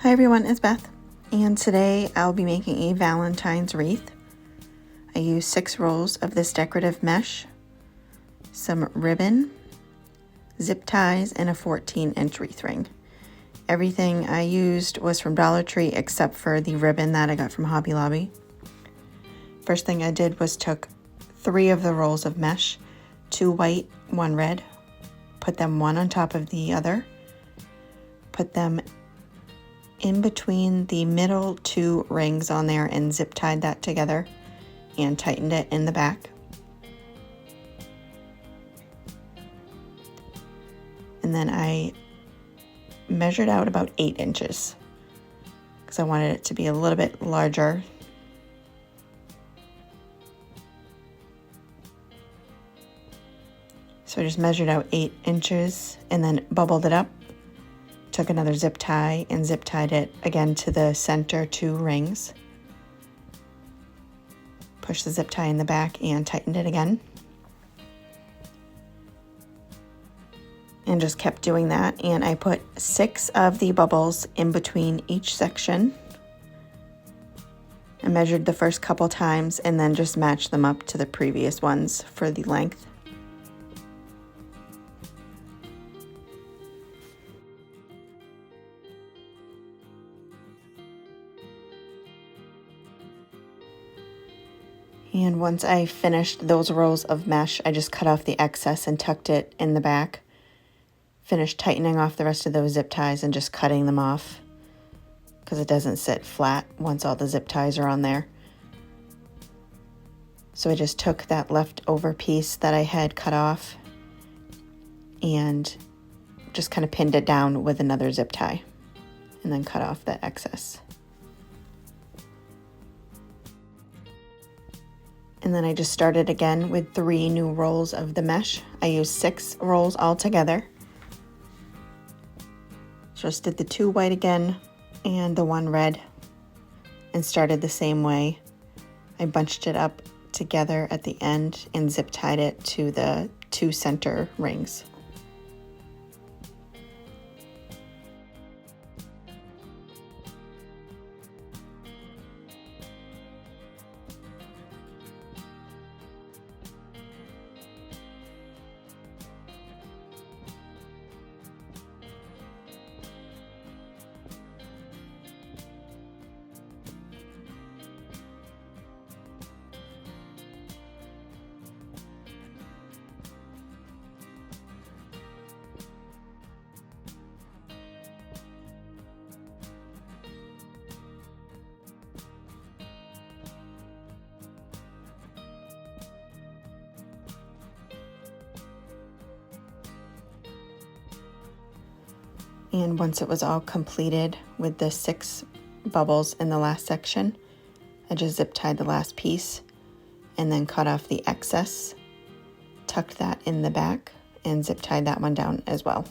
Hi everyone, it's Beth, and today I'll be making a Valentine's wreath. I used 6 rolls of this decorative mesh, some ribbon, zip ties, and a 14-inch wreath ring. Everything I used was from Dollar Tree except for the ribbon that I got from Hobby Lobby. First thing I did was took 3 of the rolls of mesh, 2 white, 1 red, put them one on top of the other, put them in between the middle 2 rings on there and zip tied that together and tightened it in the back. And then I measured out about 8 inches because I wanted it to be a little bit larger. So I just measured out 8 inches and then bubbled it up. Took another zip tie and zip tied it again to the center 2 rings. Pushed the zip tie in the back and tightened it again. And just kept doing that. And I put 6 of the bubbles in between each section. I measured the first couple times and then just matched them up to the previous ones for the length. And once I finished those rows of mesh, I just cut off the excess and tucked it in the back. Finished tightening off the rest of those zip ties and just cutting them off because it doesn't sit flat once all the zip ties are on there. So I just took that leftover piece that I had cut off and just kind of pinned it down with another zip tie and then cut off the excess. And then I just started again with 3 new rolls of the mesh. I used 6 rolls altogether. Just did the 2 white again and the 1 red and started the same way. I bunched it up together at the end and zip tied it to the 2 center rings. And once it was all completed with the 6 bubbles in the last section, I just zip tied the last piece and then cut off the excess, tucked that in the back, and zip tied that one down as well.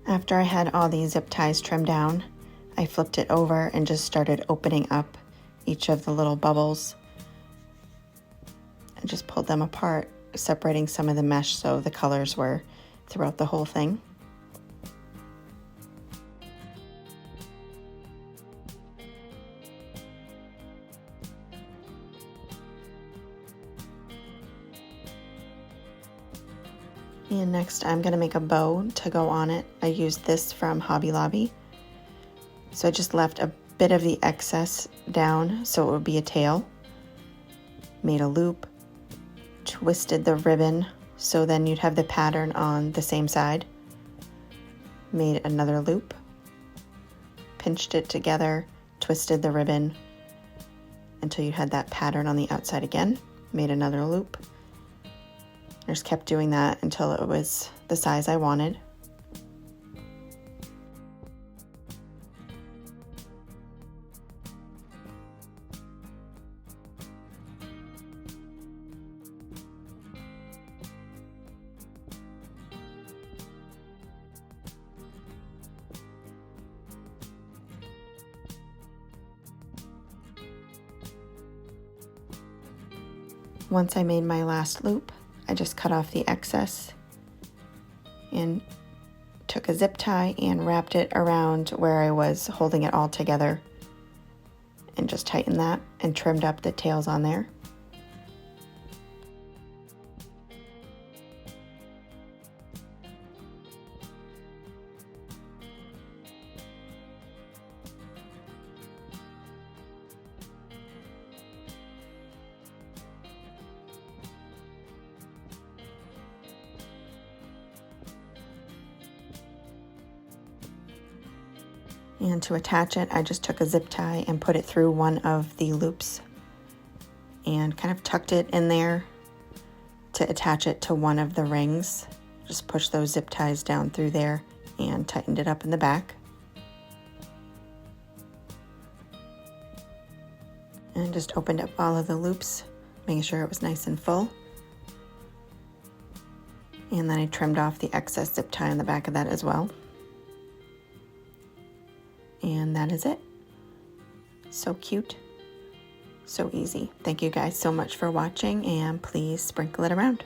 After I had all these zip ties trimmed down, I flipped it over and just started opening up each of the little bubbles. I just pulled them apart, separating some of the mesh so the colors were throughout the whole thing. And next I'm going to make a bow to go on it. I used this from Hobby Lobby. So I just left a bit of the excess down so it would be a tail. Made a loop, twisted the ribbon so then you'd have the pattern on the same side. Made another loop, pinched it together, twisted the ribbon until you had that pattern on the outside again. Made another loop. I just kept doing that until it was the size I wanted. Once I made my last loop, I just cut off the excess and took a zip tie and wrapped it around where I was holding it all together and just tightened that and trimmed up the tails on there. And to attach it, I just took a zip tie and put it through one of the loops and kind of tucked it in there to attach it to one of the rings. Just push those zip ties down through there and tightened it up in the back. And just opened up all of the loops, making sure it was nice and full. And then I trimmed off the excess zip tie on the back of that as well. And that is it. So cute, so easy. Thank you guys so much for watching, and please sprinkle it around.